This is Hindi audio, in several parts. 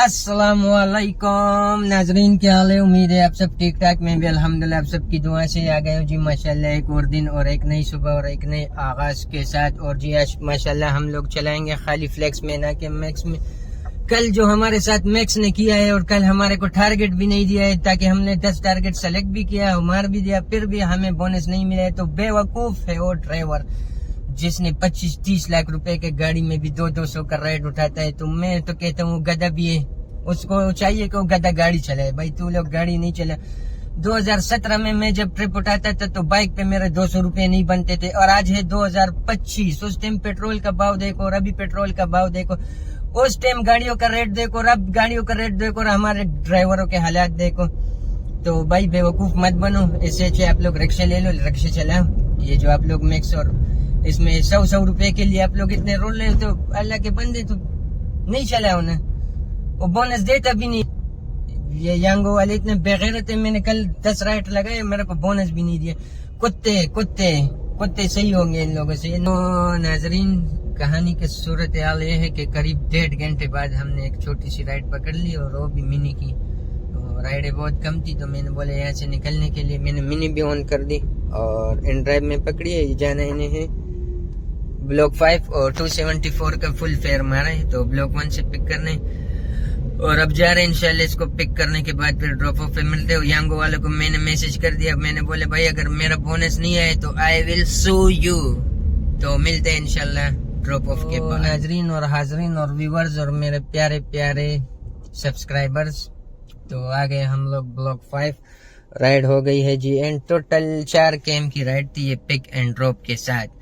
अस्सलामुअलैकुम नाजरीन, क्या हाल है। उम्मीद है आप सब ठीक ठाक। मैं भी अल्हम्दुलिल्लाह आप सबकी दुआ से आ गए हूँ जी माशाल्लाह। एक और दिन और एक नई सुबह और एक नए आगाज के साथ। और जी आज माशाल्लाह हम लोग चलाएंगे खाली फ्लेक्स में, ना कि मैक्स में। कल जो हमारे साथ मैक्स ने किया है और कल हमारे को टारगेट भी नहीं दिया है, ताकि हमने 10 टारगेट सेलेक्ट भी किया, मार भी दिया, फिर भी हमें बोनस नहीं मिला है। तो बेवकूफ है वो ड्राइवर जिसने 25-30 लाख रुपए के गाड़ी में भी 200 का राइड उठाता है। तो मैं तो कहता हूँ गधा भी है, उसको चाहिए कि वो गधा गाड़ी चलाए। भाई तू लोग गाड़ी नहीं चला। 2017 में मैं जब ट्रिप उठाता था तो बाइक पे मेरे 200 रुपए नहीं बनते थे, और आज है 2025। उस टाइम पेट्रोल का भाव देखो और अभी पेट्रोल का भाव देखो, उस टाइम गाड़ियों का रेट देखो और अब गाड़ियों का रेट देखो, और हमारे ड्राइवरों के हालात देखो। तो भाई बेवकूफ मत बनो। इससे अच्छे आप लोग रिक्शा ले लो, रिक्शा चलाओ। ये जो आप लोग मैक्स और इसमें 100 रुपए के लिए आप लोग इतने रोल रहे हो, तो अल्लाह के बंदे तो नहीं चलाओ ना। वो बोनस देता भी नहीं। ये यांगो वाले इतने बेगैरत है। मैंने कल 10 राइड लगाए, मेरे को बोनस भी नहीं दिया। कुत्ते कुत्ते कुत्ते सही होंगे इन लोगों से। तो नाजरीन, कहानी की सूरत हाल ये है कि करीब 1.5 घंटे बाद हमने एक छोटी सी राइड पकड़ ली, और वो भी मिनी की। तो राइडें बहुत कम थी, तो मैंने बोला यहाँ से निकलने के लिए मैंने मिनी भी ऑन कर दी और इन ड्राइव में पकड़ी है। जाना इन्हें है ब्लॉक 5 और 274 का फुल फेयर मारा है, तो ब्लॉक 1 से पिक करने और अब जा रहे हैं इंशाल्लाह। इसको पिक करने के बाद फिर ड्रॉप ऑफ पे मिलते हो। यांगो वालों को मैंने मैसेज कर दिया, मैंने बोले भाई अगर मेरा बोनस नहीं आए तो आई विल सू यू। तो मिलते हैं इंशाल्लाह ड्रॉप ऑफ के बाद। नाजरीन और हाजरीन और व्यूवर्स और मेरे प्यारे प्यारे सब्सक्राइबर्स, तो आ गए हम लोग ब्लॉक 5। राइड हो गई है जी एंड। टोटल 4 केम की राइड थी ये पिक एंड ड्रॉप के साथ।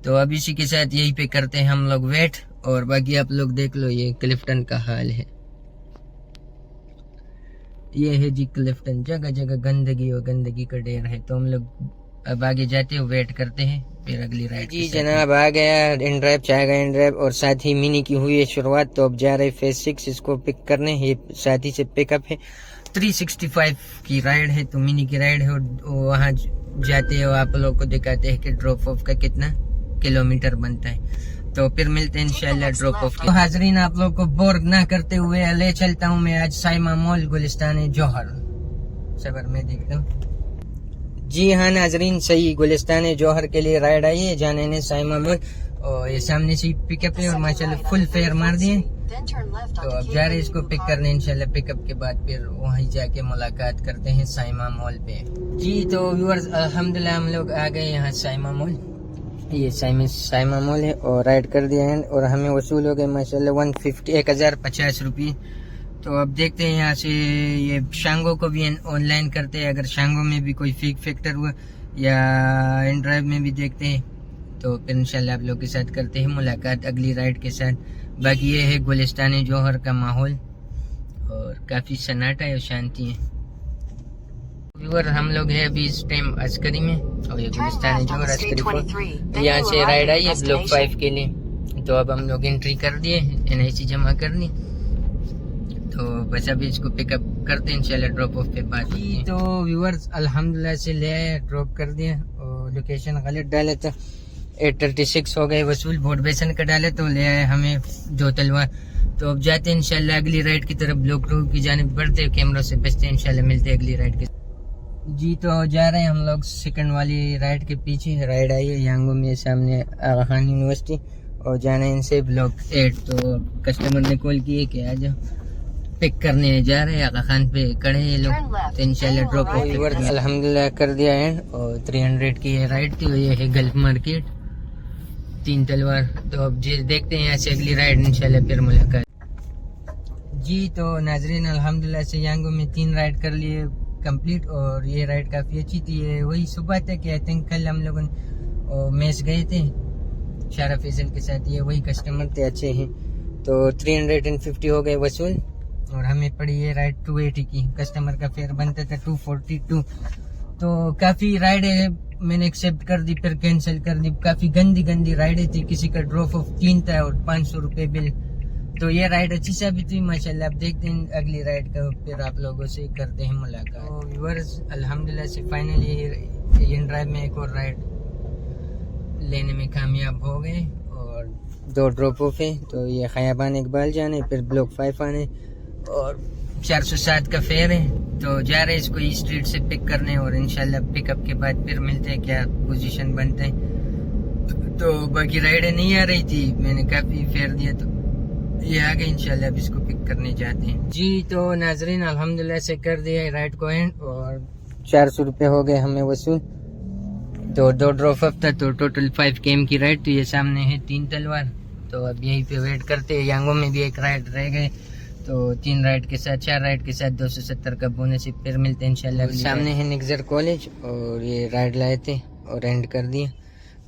तो अब इसी के साथ यही पे करते हैं हम लोग वेट, और बाकी आप लोग देख लो ये क्लिफ्टन का हाल है। ये है जी क्लिफ्टन, जगह जगह गंदगी और गंदगी का ढेर है। तो हम लोग अब आगे जाते हैं, वेट करते हैं फिर अगली राइड जी। जनाब आ गया इन ड्राइव, चाह गया इन ड्राइव, और साथ ही मिनी की हुई है शुरुआत। तो अब जा रहे फेज 6 इसको पिक करने। ये साथ ही से पिकअप है। 365 की राइड है, तो मिनी की राइड है। और वहाँ जाते हो आप लोग को दिखाते हैं कि ड्रॉप ऑफ का कितना किलोमीटर बनता है। तो फिर मिलते हैं इंशाल्लाह ड्रॉप ऑफ। तो हाजरीन, आप लोग को बोर ना करते हुए ले चलता हूँ मैं आज साइमा मॉल गुलिस्तान जौहर। सबर में देखता हूँ। जी हाँ नाजरीन, सही गुलिस्तान जौहर के लिए राइड आई है। जाने ने साइमा मॉल, और ये सामने से पिकअप है और माशाल्लाह फुल फेयर मार दिए। तो अब जा रहे हैं इसको पिक करने इंशाल्लाह। पिकअप के बाद फिर वहीं जाके मुलाकात करते हैं साइमा मॉल पे जी। तो व्यूअर्स अल्हम्दुलिल्लाह हम लोग आ गए यहाँ साइमा मॉल। ये साइमा मॉल है और राइड कर दिया है, और हमें वसूल हो गए माशाल्लाह 1050 रुपये। तो अब देखते हैं यहाँ से ये शांगो को भी ऑनलाइन करते हैं। अगर शांगो में भी कोई फेक फैक्टर हुआ या इन ड्राइव में भी देखते हैं, तो फिर इंशाल्लाह आप लोग के साथ करते हैं मुलाकात अगली राइड के साथ। बाकी ये है गुलिस्तान जौहर का माहौल, और काफ़ी सन्नाटा है और शांति है। व्यूअर हम लोग है अभी इस टाइम अस्करी में, और ये गुलिस्तान जौहर अस्करी को यहाँ से राइड आई है ब्लॉक 5 के लिए। तो अब हम लोग एंट्री कर दिए, NIC जमा करनी। तो बस अभी इसको पिकअप करते हैं इंशाल्लाह ड्रॉप ऑफ पे बात। तो व्यूअर्स अल्हम्दुलिल्लाह से ले आए, ड्रॉप कर दिया, और लोकेशन गलत डाले तो 836 हो गए वसूल। बोट बेसन का डाले तो ले आए हमें 2 तलवार। तो अब जाते हैं इंशाल्लाह अगली राइड की तरफ। ब्लॉक 2 की जानिब बढ़ते हैं, कैमरों से बचते हैं इंशाल्लाह। मिलते हैं अगली राइड के जी। तो जा रहे हैं हम लोग सेकंड वाली राइड के पीछे। राइड आई है यांगो में सामने आगा खान यूनिवर्सिटी, और जाना है इनसे ब्लॉक 8। तो कस्टमर ने कॉल की है कि आ जाओ पिक करने जा रहे हैं। आगा खान पे खड़े हैं लोग, तो इंशाल्लाह ड्रॉप ऑफ अल्हम्दुलिल्लाह कर दिया है। और 300 की ये राइड थी, और ये है गल्फ मार्केट 3 तलवार। तो अब जी देखते हैं यहाँ से अगली राइड इंशाल्लाह फिर मुलाकात जी। तो नाजरीन अल्हम्दुलिल्लाह से यांगो में 3 राइड कर लिए कंप्लीट, और ये राइड काफ़ी अच्छी थी। ये वही सुबह तक आई थिंक कल हम लोगों ने मैच गए थे शारा फैसल के साथ। ये वही कस्टमर थे, अच्छे हैं। तो 350 हो गए वसूल, और हमें पड़ी ये राइड 280 की। कस्टमर का फेयर बनता था 242। तो काफ़ी राइडें मैंने एक्सेप्ट कर दी, फिर कैंसिल कर दी। काफ़ी गंदी गंदी राइडें थी। किसी का ड्रॉप ऑफ 3 था और 500 रुपये बिल। तो ये राइड अच्छी साबित हुई माशाल्लाह। अब देखते हैं अगली राइड का, फिर आप लोगों से करते हैं मुलाकात। तो व्यूअर्स अल्हम्दुलिल्लाह से फाइनली इन ड्राइव में एक और राइड लेने में कामयाब हो गए, और 2 ड्रॉप ऑफ है। तो ये खयाबान इकबाल जाने, फिर ब्लॉक 5 आने, और 407 का फेयर है। तो जा रहे इसको ई स्ट्रीट से पिक करने और इंशाल्लाह पिकअप के बाद फिर मिलते हैं क्या पोजीशन बनते हैं। तो बाकी राइडें नहीं आ रही थी, मैंने काफ़ी फेयर दिया तो ये आ गए। इंशाल्लाह अब इसको पिक करने जाते हैं जी। तो नाजरीन अल्हम्दुलिल्लाह से कर दिया है राइड को एंड और 400 रुपये हो गए हमें वसूल। तो 2 ड्रॉप अप था तो टोटल 5 km की राइड। तो ये सामने है 3 तलवार। तो अब यहीं पे वेट करते हैं। यांगो में भी एक राइड रह गए तो 3 राइड के साथ 4 राइड के साथ 270 का बोनस फिर मिलते हैं इंशाल्लाह। सामने है निगजर कॉलेज और ये राइड लाए थे और एंड कर दिया।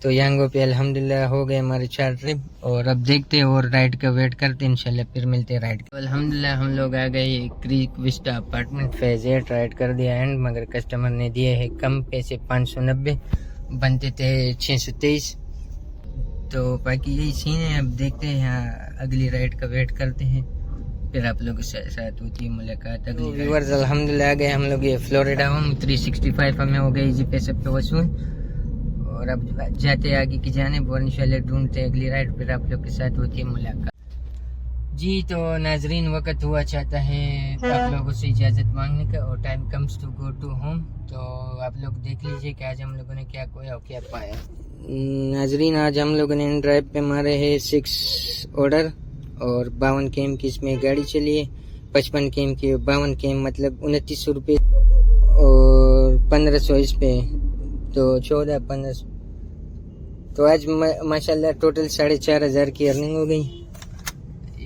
तो यांगो पे अल्हम्दुलिल्लाह हो गए हमारे 4 ट्रिप और अब देखते हैं और राइड का वेट करते हैं इंशाल्लाह फिर मिलते हैं राइड। तो अल्हम्दुलिल्लाह हम लोग आ गए creek Vista apartment phase 8 ride कर दिया एंड, मगर कस्टमर ने दिए है कम पैसे 590, बनते थे 623। तो बाकी यही सीन है। अब देखते हैं यहाँ अगली राइड का वेट करते हैं फिर आप लोगों के साथ होती है मुलाकात अगली। व्यूअर्स अल्हम्दुलिल्लाह आ गए हम लोग ये फ्लोरिडा होम 365 हमें हो गई इजी पैसे पे वसूल और अब जाते आगे की जानिब और इंशाल्लाह ढूंढते अगली राइड फिर आप लोग के साथ होती है मुलाकात जी। तो नाजरीन वक्त हुआ चाहता है आप लोगों से इजाज़त मांगने का और time comes to go to home. तो आप लोग देख लीजिए कि आज हम लोगों ने क्या खोया और क्या पाया। नाजरीन आज हम लोगों ने इन ड्राइव पे मारे है 6 ऑर्डर और 52 km की इसमें गाड़ी चली है। 55 km की 52 km मतलब 2900 रुपये और 1500 इस पे तो 14-15। तो आज माशाल्लाह टोटल 4500 की अर्निंग हो गई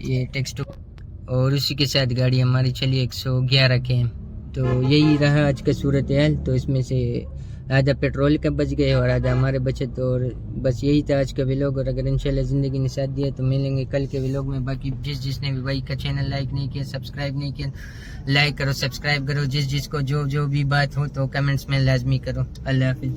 ये टेक्स्ट और उसी के साथ गाड़ी हमारी चली 111 km। तो यही रहा आज का सूरत हाल। तो इसमें से आधा पेट्रोल का बच गए और आधा हमारे बचे। तो और बस यही था आज का व्लॉग और अगर इंशाल्लाह ज़िंदगी ने साथ दिया तो मिलेंगे कल के व्लॉग में। बाकी जिसने भी भाई का चैनल लाइक नहीं किया सब्सक्राइब नहीं किया लाइक करो सब्सक्राइब करो। जिसको जो भी बात हो तो कमेंट्स में लाजमी करो। अल्लाह हाफिज़।